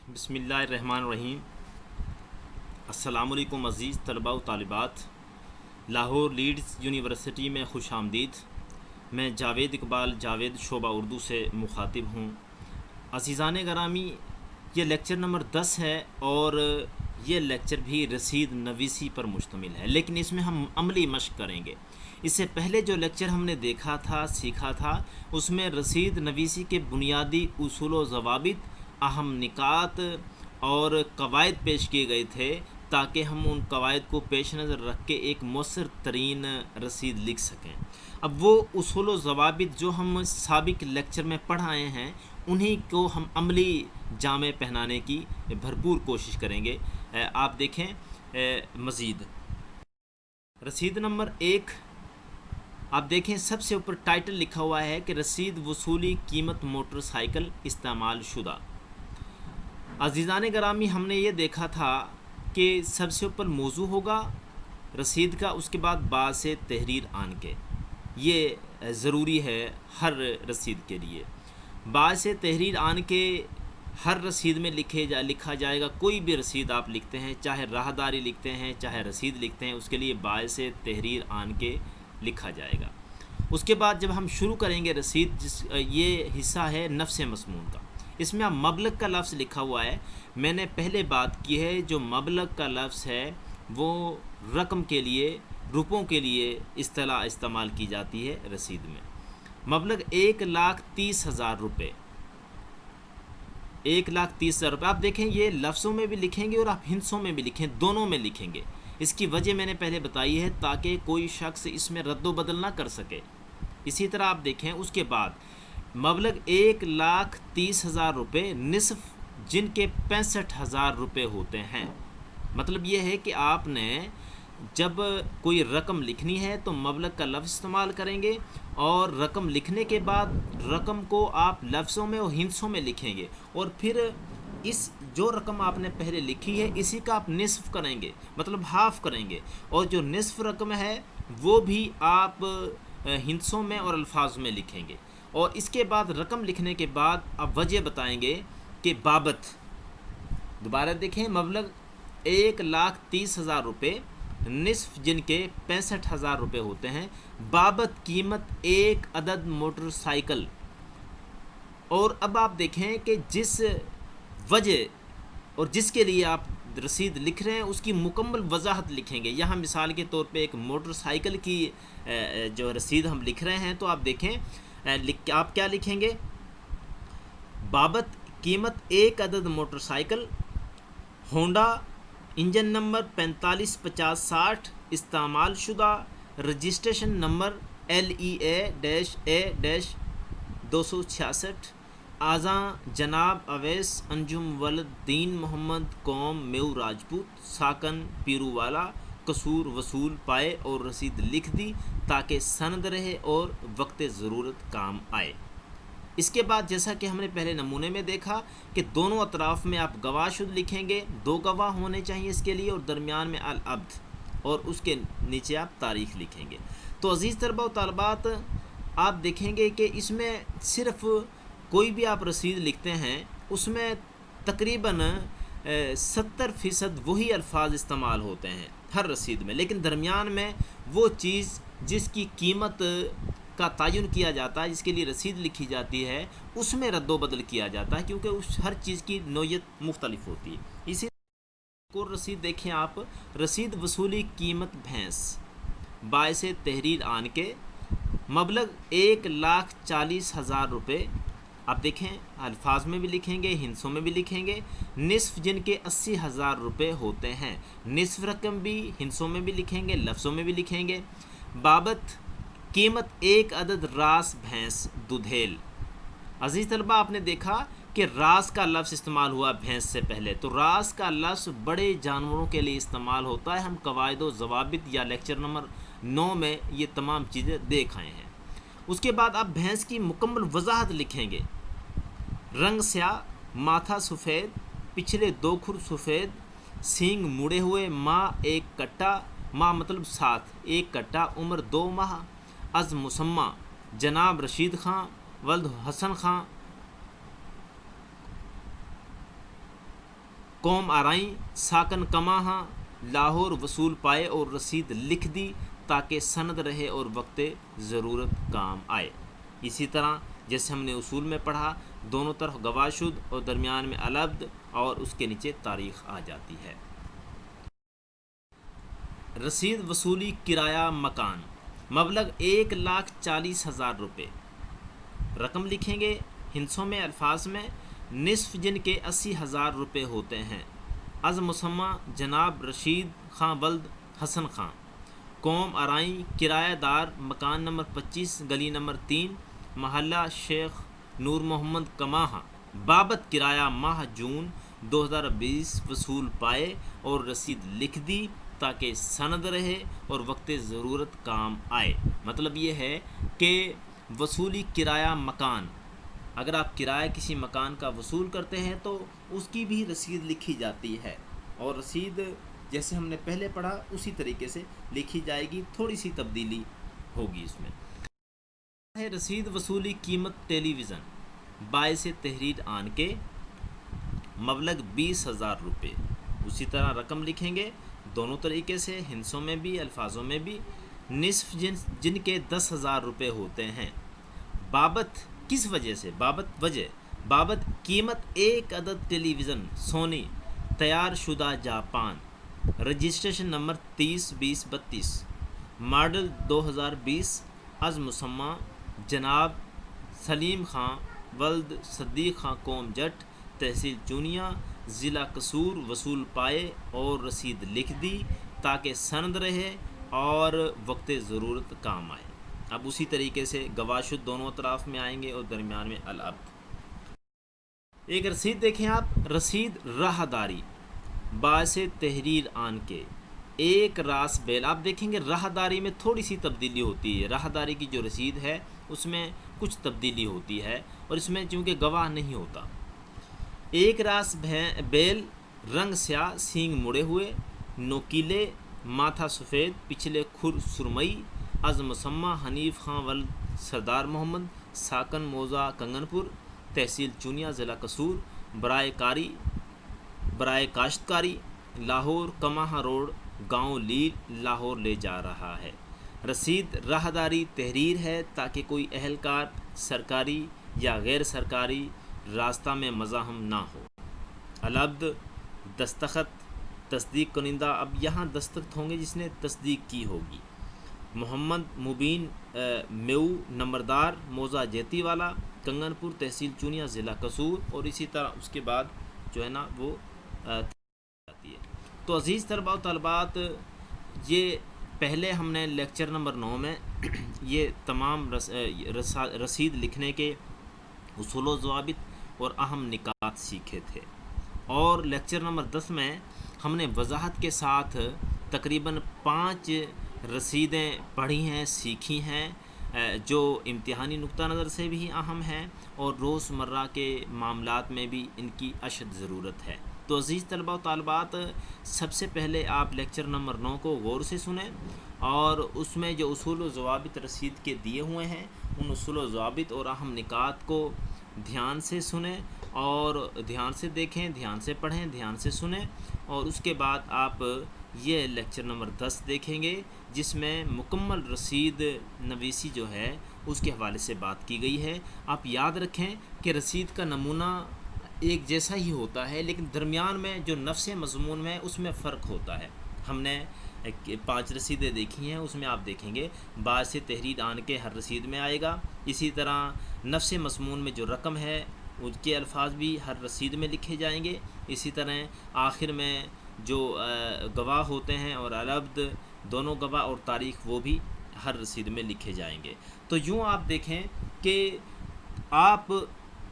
बिस्मिल्लाहिर्रहमानिर्रहीम। अस्सलाम वालेकुम अज़ीज़ तलबा व तालिबात। लाहौर लीड्स यूनिवर्सिटी में खुश आमदीद। मैं जावेद इकबाल जावेद शोबा उर्दू से मुखातिब हूँ। अज़ीज़ान गरामी, ये लेक्चर नंबर 10 है और ये लेक्चर भी रसीद नवीसी पर मुश्तमिल है, लेकिन इसमें हम अमली मश्क करेंगे। इससे पहले जो लेक्चर हमने देखा था, सीखा था, उसमें रसीद नवीसी के बुनियादी उसूल व ज़वाबित, अहम निकात और कवायद पेश किए गए थे, ताकि हम उन कवायद को पेश नज़र रख के एक मौसर तरीन रसीद लिख सकें। अब वो उसूल व ज़वाबित जो हम साबिक लेक्चर में पढ़ आए हैं, उन्हीं को हम अमली जामे पहनाने की भरपूर कोशिश करेंगे। आप देखें मज़ीद रसीद नंबर 1, आप देखें सबसे ऊपर टाइटल लिखा हुआ है कि रसीद वसूली कीमत मोटरसाइकिल इस्तेमाल शुदा। अज़ीज़ान गरामी, हमने ये देखा था कि सबसे ऊपर मौजू होगा रसीद का, उसके बाद बा से तहरीर आन के, ये ज़रूरी है हर रसीद के लिए। बा से तहरीर आन के हर रसीद में लिखा जाएगा। कोई भी रसीद आप लिखते हैं, चाहे राहदारी लिखते हैं, चाहे रसीद लिखते हैं, उसके लिए बा से तहरीर आन के लिखा जाएगा। उसके बाद जब हम शुरू करेंगे रसीद, ये हिस्सा है नफ्स मस्मून का। इसमें अब मबलग का लफ्ज़ लिखा हुआ है। मैंने पहले बात की है, जो मबलग का लफ्ज़ है वो रकम के लिए, रुपयों के लिए इस्तेमाल की जाती है रसीद में। मबलग 1,30,000 रुपये, 1,30,000 रुपये। आप देखें, ये लफ्ज़ों में भी लिखेंगे और आप हिंसों में भी लिखें, दोनों में लिखेंगे। इसकी वजह मैंने पहले बताई है, ताकि कोई शख्स इसमें रद्द बदल ना कर सके। इसी तरह आप देखें, उसके बाद मबलग 1,30,000 रुपये निसफ़, जिनके 65,000 रुपये होते हैं। मतलब ये है कि आपने जब कोई रकम लिखनी है तो मबलग का लफ्ज़ इस्तेमाल करेंगे, और रकम लिखने के बाद रकम को आप लफ्ज़ों में और हिंसों में लिखेंगे, और फिर इस जो रकम आपने पहले लिखी है इसी का आप निसफ़ करेंगे, मतलब हाफ़ करेंगे, और जो निसफ़ रकम है वो भी आप हिंसों में और अल्फाज में लिखेंगे। और इसके बाद रकम लिखने के बाद आप वजह बताएंगे कि बाबत, दोबारा देखें, मबलग 1,30,000 रुपये निसफ़, जिनके 65,000 रुपये होते हैं, बाबत कीमत एक अदद मोटरसाइकिल। और अब आप देखें कि जिस वजह और जिसके लिए आप रसीद लिख रहे हैं उसकी मुकम्मल वजाहत लिखेंगे। यहाँ मिसाल के तौर पे एक मोटरसाइकिल की जो रसीद हम लिख रहे हैं, तो आप देखें आप क्या लिखेंगे, बाबत कीमत एक अदद मोटरसाइकिल, होंडा, इंजन नंबर 455060, इस्तेमाल शुदा, रजिस्ट्रेशन नंबर LEA-A-266, आज़ा जनाब अवैस अंजुम वलद दीन मोहम्मद, कौम मेऊ राजपूत, साकन पीरूवाला, कसूर वसूल पाए, और रसीद लिख दी ताकि सनद रहे और वक्त ज़रूरत काम आए। इसके बाद जैसा कि हमने पहले नमूने में देखा कि दोनों अतराफ़ में आप गवाशुद लिखेंगे, 2 गवाह होने चाहिए इसके लिए, और दरमियान में अल अब्द, और उसके नीचे आप तारीख़ लिखेंगे। तो अज़ीज़ तलबा व तालिबात, आप देखेंगे कि इसमें सिर्फ़ कोई भी आप रसीद लिखते हैं उसमें तकरीबन 70% वही अल्फाज इस्तेमाल होते हैं हर रसीद में, लेकिन दरमियान में वो चीज़ जिसकी कीमत का तयन किया जाता है, जिसके लिए रसीद लिखी जाती है, उसमें रद्दो बदल किया जाता है, क्योंकि उस हर चीज़ की नोयत मुख्तलिफ होती है। इसी और रसीद देखें आप, रसीद वसूली कीमत भैंस, बायसे तहरीर आन के, मबलग 1,40,000 रुपये। आप देखें, अल्फाज में भी लिखेंगे, हिंसों में भी लिखेंगे। निसफ़, जिनके 80,000 रुपये होते हैं, निसफ़ रकम भी हिंसों में भी लिखेंगे, लफ्ज़ों में भी लिखेंगे। बाबत कीमत एक अदद रास भैंस दुधेल। अज़ीज़ तलबा, आपने देखा कि रास का लफ्ज़ इस्तेमाल हुआ भैंस से पहले, तो रास का लफ्ज़ बड़े जानवरों के लिए इस्तेमाल होता है। हम कवायद व ज़वाबित या लेक्चर नंबर 9 में ये तमाम चीज़ें देख आए हैं। उसके बाद आप भैंस की मुकम्मल वजाहत लिखेंगे। रंग स्याह, माथा सफ़ेद, पिछले 2 खुर सफ़ेद, सींग मुड़े हुए, माँ एक कट्टा, माँ मतलब 7, 1 कट्टा, उम्र 2 माह, अज़ मुसम्मा जनाब रशीद ख़ां, वल्द हसन ख़ां, قوم آرائیں ساکن کماہاں لاہور وصول پائے اور رسید لکھ دی تاکہ سند رہے اور وقت ضرورت کام آئے۔ اسی طرح جیسے ہم نے اصول میں پڑھا، دونوں طرف گواہ شد اور درمیان میں العبد اور اس کے نیچے تاریخ آ جاتی ہے۔ رسید وصولی کرایہ مکان مبلغ 1,40,000 روپے۔ رقم لکھیں گے ہندسوں میں الفاظ میں، نصف جن کے 80,000 روپے ہوتے ہیں۔ از مسمہ جناب رشید خاں ولد حسن خاں، قوم آرائیں کرایہ دار، مکان نمبر 25 گلی نمبر 3 محلہ شیخ نور محمد کماہاں، بابت کرایہ ماہ جون 2020 وصول پائے اور رسید لکھ دی تاکہ سند رہے اور وقت ضرورت کام آئے۔ مطلب یہ ہے کہ وصولی کرایہ مکان، اگر آپ کرایہ کسی مکان کا وصول کرتے ہیں تو اس کی بھی رسید لکھی جاتی ہے، اور رسید جیسے ہم نے پہلے پڑھا اسی طریقے سے لکھی جائے گی، تھوڑی سی تبدیلی ہوگی اس میں۔ رسید وصولی قیمت ٹیلی ویژن باعث تحریر آن کے مبلغ 20,000 روپے۔ اسی طرح رقم لکھیں گے دونوں طریقے سے، ہندسوں میں بھی الفاظوں میں بھی، نصف جن کے 10,000 روپے ہوتے ہیں۔ بابت کس وجہ سے؟ بابت وجہ، بابت قیمت ایک عدد ٹیلی ویژن سونی تیار شدہ جاپان، رجسٹریشن نمبر 30/20/32، ماڈل 2020، از مسمہ جناب سلیم خاں ولد صدیق خاں، قوم جٹ، تحصیل چونیا، ضلع قصور، وصول پائے اور رسید لکھ دی تاکہ سند رہے اور وقت ضرورت کام آئے۔ اب اسی طریقے سے گواہ شد دونوں اطراف میں آئیں گے اور درمیان میں العبد۔ ایک رسید دیکھیں آپ، رسید راہ داری باعث تحریر آن کے ایک راس بیل۔ آپ دیکھیں گے راہ داری میں تھوڑی سی تبدیلی ہوتی ہے، راہ داری کی جو رسید ہے اس میں کچھ تبدیلی ہوتی ہے، اور اس میں چونکہ گواہ نہیں ہوتا۔ ایک راس بیل، رنگ سیاہ، سینگ مڑے ہوئے، نوکیلے، ماتھا سفید، پچھلے کھر سرمئی، از مسمہ حنیف خاں ولد سردار محمد، ساکن موضع کنگن پور، تحصیل چونیا، ضلع قصور، برائے کاشتکاری، لاہور کماہاں روڈ، گاؤں لیل، لاہور لے جا رہا ہے۔ رسید راہداری تحریر ہے تاکہ کوئی اہلکار سرکاری یا غیر سرکاری راستہ میں مزاحم نہ ہو۔ العبد دستخط تصدیق کنندہ، اب یہاں دستخط ہوں گے جس نے تصدیق کی ہوگی۔ محمد مبین میو، نمبردار، موضع جیتی والا، کنگن پور، تحصیل چونیا، ضلع قصور، اور اسی طرح اس کے بعد جو ہے نا وہ آتی ہے۔ تو عزیز طلباء و طالبات، یہ پہلے ہم نے لیکچر نمبر 9 میں یہ تمام رسید لکھنے کے اصول و ضوابط اور اہم نکات سیکھے تھے، اور لیکچر نمبر 10 میں ہم نے وضاحت کے ساتھ تقریباً 5 رسیدیں پڑھی ہیں، سیکھی ہیں، جو امتحانی نقطہ نظر سے بھی اہم ہیں اور روزمرہ کے معاملات میں بھی ان کی اشد ضرورت ہے۔ تو عزیز طلباء و طالبات، سب سے پہلے آپ لیکچر نمبر 9 کو غور سے سنیں، اور اس میں جو اصول و ضوابط رسید کے دیے ہوئے ہیں ان اصول و ضوابط اور اہم نکات کو دھیان سے سنیں اور دھیان سے دیکھیں، دھیان سے پڑھیں، دھیان سے سنیں، اور اس کے بعد آپ یہ لیکچر نمبر 10 دیکھیں گے جس میں مکمل رسید نویسی جو ہے اس کے حوالے سے بات کی گئی ہے۔ آپ یاد رکھیں کہ رسید کا نمونہ ایک جیسا ہی ہوتا ہے، لیکن درمیان میں جو نفس مضمون میں اس میں فرق ہوتا ہے۔ ہم نے 5 رسیدیں دیکھی ہیں، اس میں آپ دیکھیں گے باعث تحریر آن کے ہر رسید میں آئے گا، اسی طرح نفس مضمون میں جو رقم ہے ان کے الفاظ بھی ہر رسید میں لکھے جائیں گے، اسی طرح آخر میں جو گواہ ہوتے ہیں اور العبد دونوں گواہ اور تاریخ وہ بھی ہر رسید میں لکھے جائیں گے۔ تو یوں آپ دیکھیں کہ آپ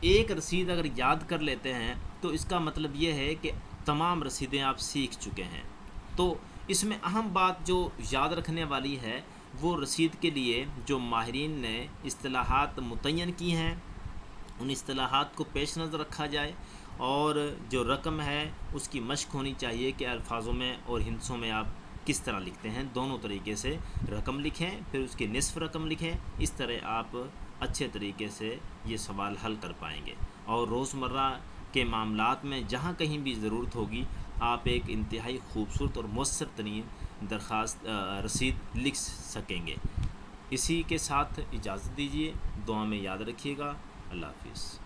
ایک رسید اگر یاد کر لیتے ہیں تو اس کا مطلب یہ ہے کہ تمام رسیدیں آپ سیکھ چکے ہیں۔ تو اس میں اہم بات جو یاد رکھنے والی ہے وہ رسید کے لیے جو ماہرین نے اصطلاحات متعین کی ہیں ان اصطلاحات کو پیش نظر رکھا جائے، اور جو رقم ہے اس کی مشق ہونی چاہیے کہ الفاظوں میں اور ہندسوں میں آپ کس طرح لکھتے ہیں، دونوں طریقے سے رقم لکھیں، پھر اس کی نصف رقم لکھیں، اس طرح آپ اچھے طریقے سے یہ سوال حل کر پائیں گے، اور روزمرہ کے معاملات میں جہاں کہیں بھی ضرورت ہوگی آپ ایک انتہائی خوبصورت اور مؤثر ترین درخواست رسید لکھ سکیں گے۔ اسی کے ساتھ اجازت دیجیے، دعا میں یاد رکھیے گا۔ اللہ حافظ۔